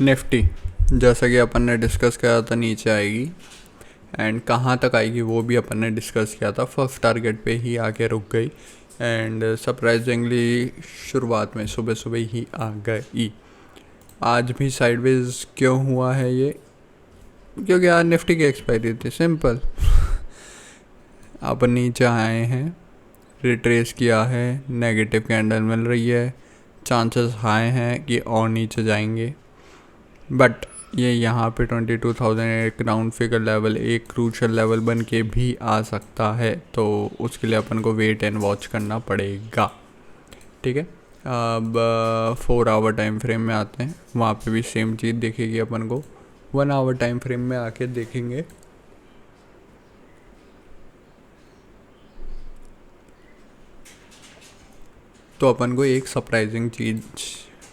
Nifty जैसा कि अपन ने डिस्कस किया था नीचे आएगी एंड कहाँ तक आएगी वो भी अपन ने डिस्कस किया था। फर्स्ट टारगेट पे ही आके रुक गई एंड सरप्राइजिंगली शुरुआत में सुबह सुबह ही आ गई। आज भी साइडवेज क्यों हुआ है ये? क्योंकि आज निफ्टी की एक्सपायरी थी, सिंपल। अपन नीचे आए हैं, रिट्रेस किया है, नेगेटिव कैंडल मिल रही है, चांसेस हाई हैं कि और नीचे जाएंगे, बट ये यहाँ पे 22,000 एक राउंड फिगर लेवल, एक क्रूशल लेवल बन के भी आ सकता है, तो उसके लिए अपन को वेट एंड वॉच करना पड़ेगा। ठीक है, अब 4 आवर टाइम फ्रेम में आते हैं, वहाँ पे भी सेम चीज़ दिखेगी अपन को। 1 आवर टाइम फ्रेम में आके देखेंगे तो अपन को एक सरप्राइजिंग चीज़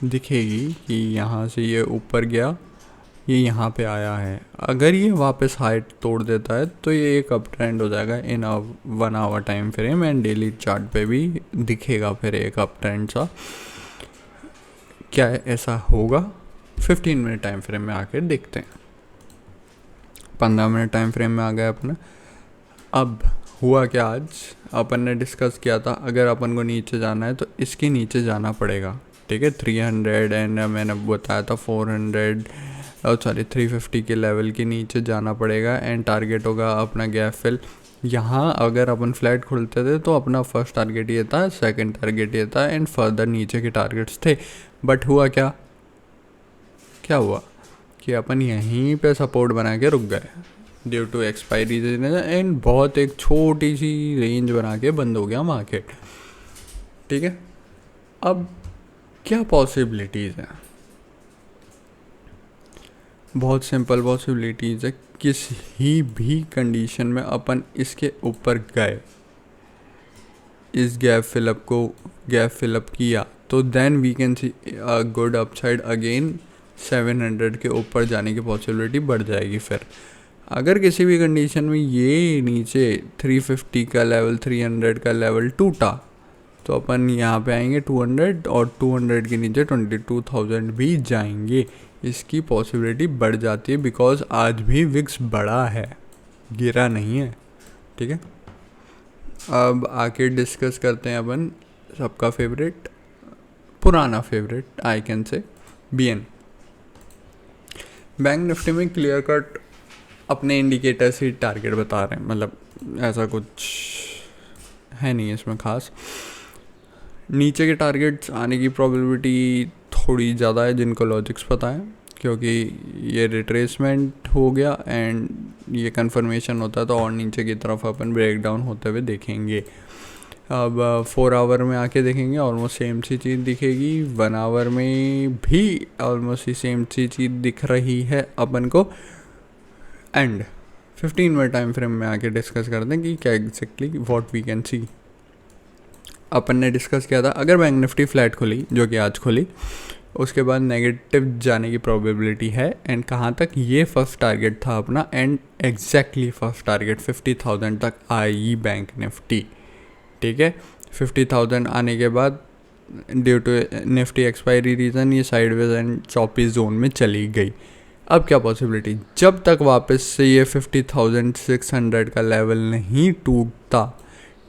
दिखेगी कि यहाँ से ये ऊपर गया, ये यहाँ पे आया है। अगर ये वापस हाइट तोड़ देता है तो ये एक अप ट्रेंड हो जाएगा in 1 hour time frame and daily chart पे भी दिखेगा फिर एक अप ट्रेंड सा। क्या ऐसा होगा? 15 मिनट टाइम फ्रेम में आकर देखते हैं। 15 मिनट टाइम फ्रेम में आ गया अपना। अब हुआ क्या, आज अपन ने डिस्कस किया था अगर अपन को नीचे जाना है तो इसके नीचे जाना पड़ेगा। ठीक है, 300 एंड मैंने बताया था 350 के लेवल के नीचे जाना पड़ेगा एंड टारगेट होगा अपना गैप फिल। यहाँ अगर अपन फ्लैट खुलते थे तो अपना फर्स्ट टारगेट ये था, सेकंड टारगेट ये था एंड फर्दर नीचे के टारगेट्स थे। बट हुआ क्या हुआ कि अपन यहीं पे सपोर्ट बना के रुक गए ड्यू टू एक्सपायरी एंड बहुत एक छोटी सी रेंज बना के बंद हो गया मार्केट। ठीक है, अब क्या पॉसिबिलिटीज़ हैं? बहुत सिंपल पॉसिबिलिटीज़ है। किसी भी कंडीशन में अपन इसके ऊपर गए, इस गैप फिलअप किया तो then we can see a good upside again. 700 के ऊपर जाने की पॉसिबिलिटी बढ़ जाएगी। फिर अगर किसी भी कंडीशन में ये नीचे 350 का लेवल, 300 का लेवल टूटा तो अपन यहाँ पे आएंगे 200 और 200 के नीचे 22,000 भी जाएंगे। इसकी पॉसिबिलिटी बढ़ जाती है बिकॉज आज भी विक्स बड़ा है, गिरा नहीं है। ठीक है, अब आके डिस्कस करते हैं अपन सबका फेवरेट, पुराना favourite I can say, BN. Bank Nifty में क्लियर कट अपने इंडिकेटर से टारगेट बता रहे हैं, मतलब ऐसा कुछ है नहीं इसमें खास। नीचे के टारगेट्स आने की प्रोबेबिलिटी थोड़ी ज़्यादा है जिनको लॉजिक्स पता है, क्योंकि ये रिट्रेसमेंट हो गया एंड ये कंफर्मेशन होता है तो और नीचे की तरफ अपन ब्रेक डाउन होते हुए देखेंगे। अब 4 आवर में आके देखेंगे ऑलमोस्ट सेम सी चीज़ दिखेगी। 1 आवर में भी ऑलमोस्ट सेम सी चीज़ दिख रही है अपन को एंड 15 मिनट टाइम फ्रेम में आके डिस्कस करते हैं कि क्या exactly what we can see. अपन ने डिस्कस किया था अगर बैंक निफ्टी फ्लैट खुली, जो कि आज खुली, उसके बाद नेगेटिव जाने की प्रोबेबिलिटी है एंड कहाँ तक, ये फर्स्ट टारगेट था अपना एंड एग्जैक्टली फर्स्ट टारगेट 50,000 तक आई बैंक निफ्टी। ठीक है, 50,000 आने के बाद due to Nifty expiry reason ये साइडवेज एंड चॉपी जोन में चली गई। अब क्या पॉसिबिलिटी, जब तक वापस से ये 50,600 का लेवल नहीं टूटता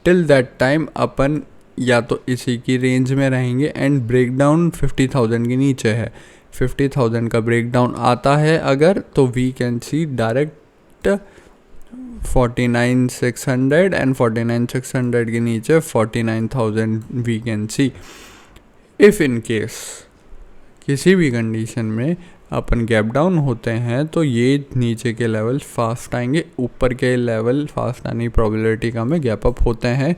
टिल दैट टाइम अपन या तो इसी की रेंज में रहेंगे एंड ब्रेकडाउन 50,000 के नीचे है। 50,000 का ब्रेकडाउन आता है अगर, तो we can see direct 49,600 and 49,600 के नीचे 49,000 we can see. If in case किसी भी कंडीशन में अपन गैप डाउन होते हैं तो ये नीचे के लेवल फास्ट आएंगे, ऊपर के लेवल फास्ट आने की प्रोबेबिलिटी कम है। गैप अप होते हैं,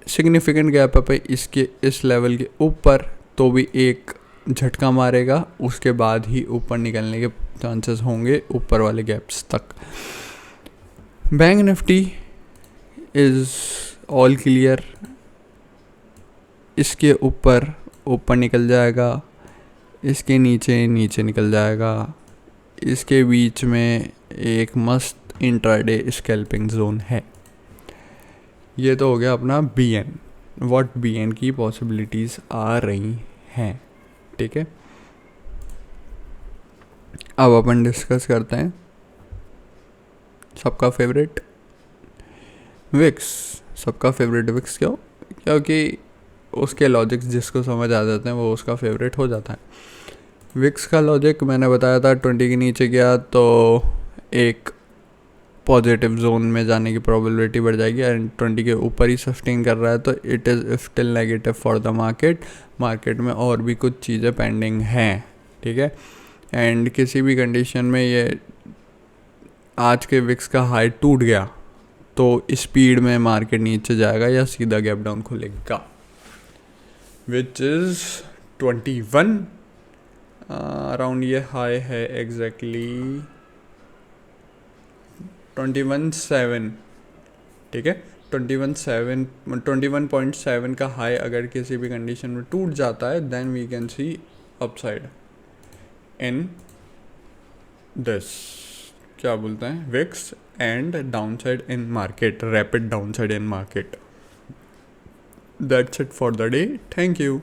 सिग्निफिकेंट गैप अप है इसके इस लेवल के ऊपर तो भी एक झटका मारेगा, उसके बाद ही ऊपर निकलने के चांसेस होंगे ऊपर वाले गैप्स तक। Bank Nifty is all clear, इसके ऊपर निकल जाएगा, इसके नीचे निकल जाएगा, इसके बीच में एक मस्त इंट्राडे स्कैल्पिंग जोन है। ये तो हो गया अपना बीएन, व्हाट बीएन की पॉसिबिलिटीज़ आ रही हैं। ठीक है, अब अपन डिस्कस करते हैं सबका फेवरेट विक्स। सबका फेवरेट विक्स क्यों? क्योंकि उसके लॉजिक्स जिसको समझ आ जाते हैं वो उसका फेवरेट हो जाता है। विक्स का लॉजिक मैंने बताया था, 20 के नीचे गया तो एक पॉजिटिव जोन में जाने की प्रोबेबिलिटी बढ़ जाएगी, एंड 20 के ऊपर ही सस्टेन कर रहा है तो it is still negative for the market. Market में और भी कुछ चीज़ें पेंडिंग हैं, ठीक है। एंड किसी भी कंडीशन में ये आज के विक्स का हाई टूट गया तो स्पीड में मार्केट नीचे जाएगा या सीधा गैप डाउन खुलेगा, विच इज़ 21 अराउंड। ये हाई है एग्जैक्टली 21.7, ठीक है। 21.7 का हाई अगर किसी भी कंडीशन में टूट जाता है then we can see upside in this, क्या बोलते हैं, wicks, and downside in market, rapid downside in market. That's it for the day, thank you.